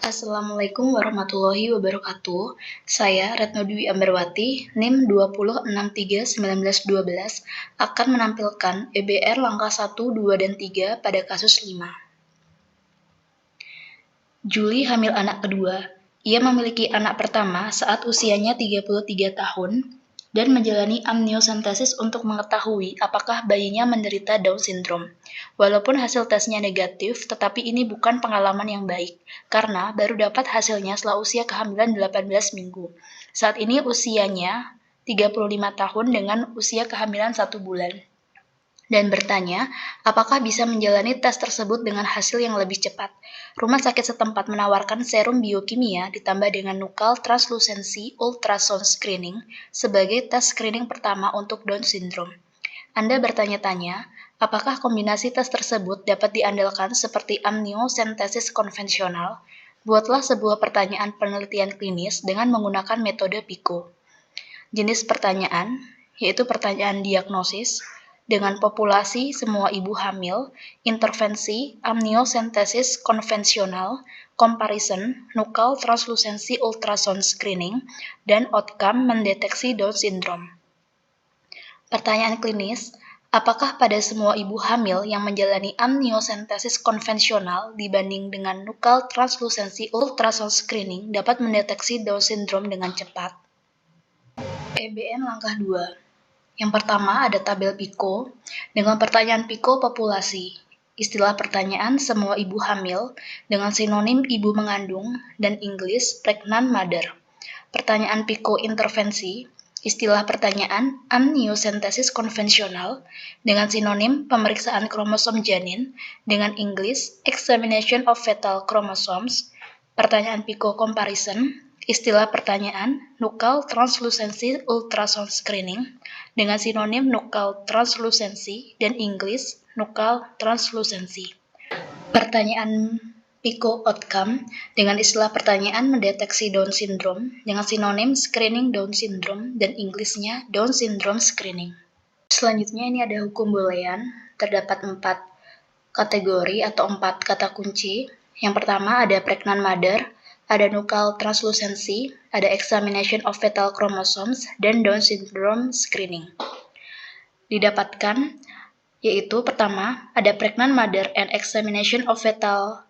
Assalamualaikum warahmatullahi wabarakatuh. Saya Retno Dwi Ambarwati, NIM 20631912 akan menampilkan EBR langkah 1, 2, dan 3 pada kasus 5. Juli hamil anak kedua. Ia memiliki anak pertama saat usianya 33 tahun dan menjalani amniosentesis untuk mengetahui apakah bayinya menderita Down syndrome. Walaupun hasil tesnya negatif, tetapi ini bukan pengalaman yang baik, karena baru dapat hasilnya setelah usia kehamilan 18 minggu. Saat ini usianya 35 tahun dengan usia kehamilan 1 bulan. Dan bertanya, apakah bisa menjalani tes tersebut dengan hasil yang lebih cepat. Rumah sakit setempat menawarkan serum biokimia ditambah dengan nuchal translucency ultrasound screening sebagai tes screening pertama untuk Down syndrome. Anda bertanya-tanya, apakah kombinasi tes tersebut dapat diandalkan seperti amniosentesis konvensional? Buatlah sebuah pertanyaan penelitian klinis dengan menggunakan metode PICO. Jenis pertanyaan, yaitu pertanyaan diagnosis, dengan populasi semua ibu hamil, intervensi, amniosentesis konvensional, comparison, nuchal translucency ultrasound screening, dan outcome mendeteksi Down syndrome. Pertanyaan klinis, apakah pada semua ibu hamil yang menjalani amniosentesis konvensional dibanding dengan nuchal translucency ultrasound screening dapat mendeteksi Down syndrome dengan cepat? EBN langkah 2. Yang pertama ada tabel PICO dengan pertanyaan PICO populasi. Istilah pertanyaan semua ibu hamil dengan sinonim ibu mengandung dan Inggris pregnant mother. Pertanyaan PICO intervensi. Istilah pertanyaan amniosentesis konvensional dengan sinonim pemeriksaan kromosom janin dengan Inggris examination of fetal chromosomes. Pertanyaan PICO comparison. Istilah pertanyaan nuchal translucency ultrasound screening dengan sinonim nuchal translucency dan Inggris nuchal translucency. Pertanyaan PICO outcome dengan istilah pertanyaan mendeteksi Down syndrome dengan sinonim screening Down syndrome dan Inggrisnya Down syndrome screening. Selanjutnya ini ada hukum boolean, terdapat 4 kategori atau 4 kata kunci. Yang pertama ada pregnant mother, ada nuchal translucency, ada examination of fetal chromosomes, dan Down syndrome screening. Didapatkan yaitu pertama ada pregnant mother and examination of fetal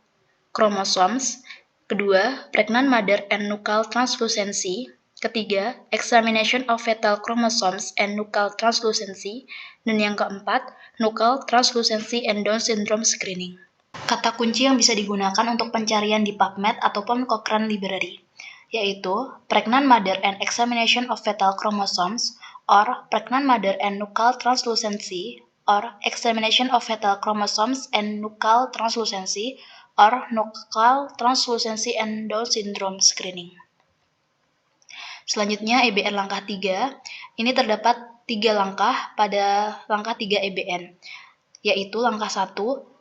chromosomes, kedua pregnant mother and nuchal translucency, ketiga examination of fetal chromosomes and nuchal translucency, dan yang keempat nuchal translucency and Down syndrome screening. Kata kunci yang bisa digunakan untuk pencarian di PubMed ataupun Cochrane Library, yaitu pregnant mother and examination of fetal chromosomes, or pregnant mother and nuchal translucency, or examination of fetal chromosomes and nuchal translucency, or nuchal translucency and Down syndrome screening. Selanjutnya EBN langkah 3, ini terdapat 3 langkah pada langkah 3 EBN, yaitu langkah 1,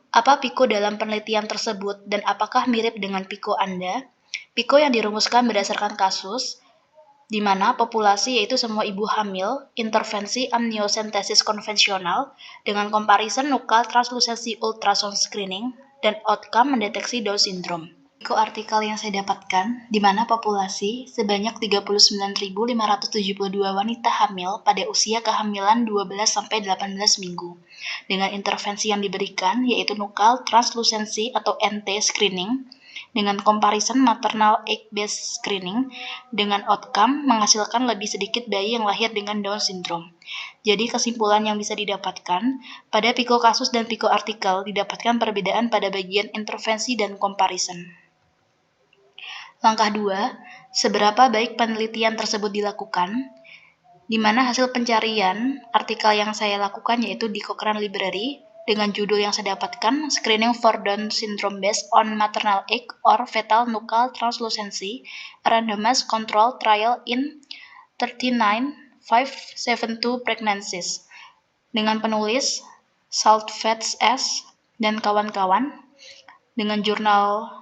apa PICO dalam penelitian tersebut dan apakah mirip dengan PICO Anda? PICO yang dirumuskan berdasarkan kasus, di mana populasi yaitu semua ibu hamil, intervensi amniosentesis konvensional, dengan comparison nuchal translucency ultrasound screening, dan outcome mendeteksi Down syndrome. PICO artikel yang saya dapatkan, di mana populasi sebanyak 39.572 wanita hamil pada usia kehamilan 12-18 minggu, dengan intervensi yang diberikan yaitu nuchal translucency atau NT screening, dengan comparison maternal egg-based screening, dengan outcome menghasilkan lebih sedikit bayi yang lahir dengan Down syndrome. Jadi kesimpulan yang bisa didapatkan, pada PICO kasus dan PICO artikel didapatkan perbedaan pada bagian intervensi dan comparison. Langkah 2, seberapa baik penelitian tersebut dilakukan, di mana hasil pencarian artikel yang saya lakukan yaitu di Cochrane Library dengan judul yang saya dapatkan Screening for Down Syndrome Based on Maternal Egg or Fetal Nuchal Translucency, a Randomized Control Trial in 39,572 Pregnancies, dengan penulis Saltfats S. dan kawan-kawan, dengan jurnal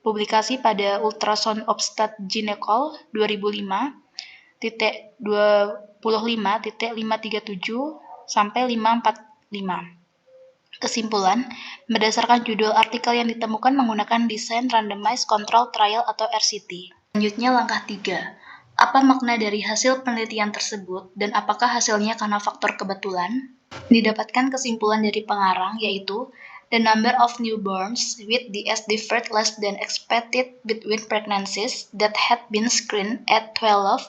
publikasi pada Ultrasound Obstat Gynecol 2005.25.537 sampai 545. Kesimpulan, berdasarkan judul artikel yang ditemukan menggunakan desain Randomized Control Trial atau RCT. Selanjutnya langkah 3. Apa makna dari hasil penelitian tersebut dan apakah hasilnya karena faktor kebetulan? Didapatkan kesimpulan dari pengarang yaitu the number of newborns with DS differed less than expected between pregnancies that had been screened at 12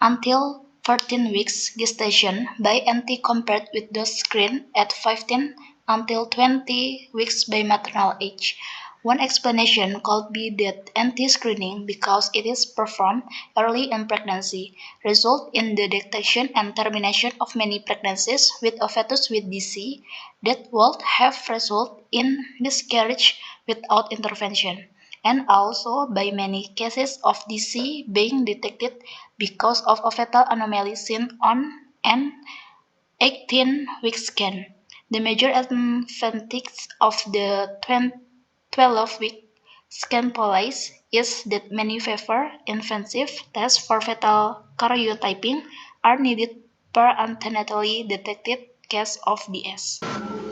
until 14 weeks gestation by NT compared with those screened at 15 until 20 weeks by maternal age. One explanation could be that anti-screening, because it is performed early in pregnancy, result in the detection and termination of many pregnancies with a fetus with DC that would have resulted in miscarriage without intervention, and also by many cases of DC being detected because of a fetal anomaly seen on an 18-week scan. The major advantage of the 12-week scan policy is that many favor invasive tests for fetal karyotyping are needed per antenatally detected case of DS.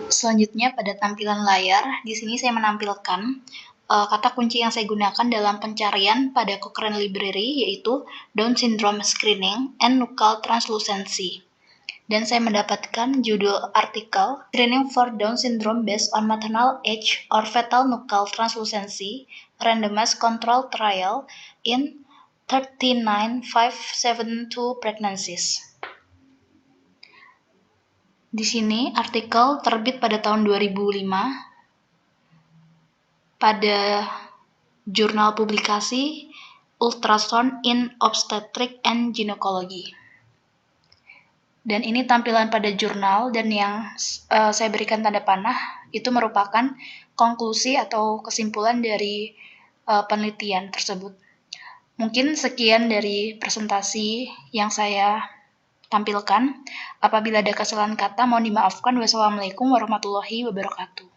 Selanjutnya pada tampilan layar, di sini saya menampilkan kata kunci yang saya gunakan dalam pencarian pada Cochrane Library yaitu Down Syndrome Screening and Nuchal Translucency. Dan saya mendapatkan judul artikel Screening for Down Syndrome Based on Maternal Age or Fetal Nuchal Translucency Randomized Control Trial in 39,572 Pregnancies. Di sini artikel terbit pada tahun 2005 pada jurnal publikasi Ultrasound in Obstetrics and Gynecology. Dan ini tampilan pada jurnal, dan yang saya berikan tanda panah itu merupakan konklusi atau kesimpulan dari penelitian tersebut. Mungkin sekian dari presentasi yang saya tampilkan. Apabila ada kesalahan kata, mohon dimaafkan. Wassalamualaikum warahmatullahi wabarakatuh.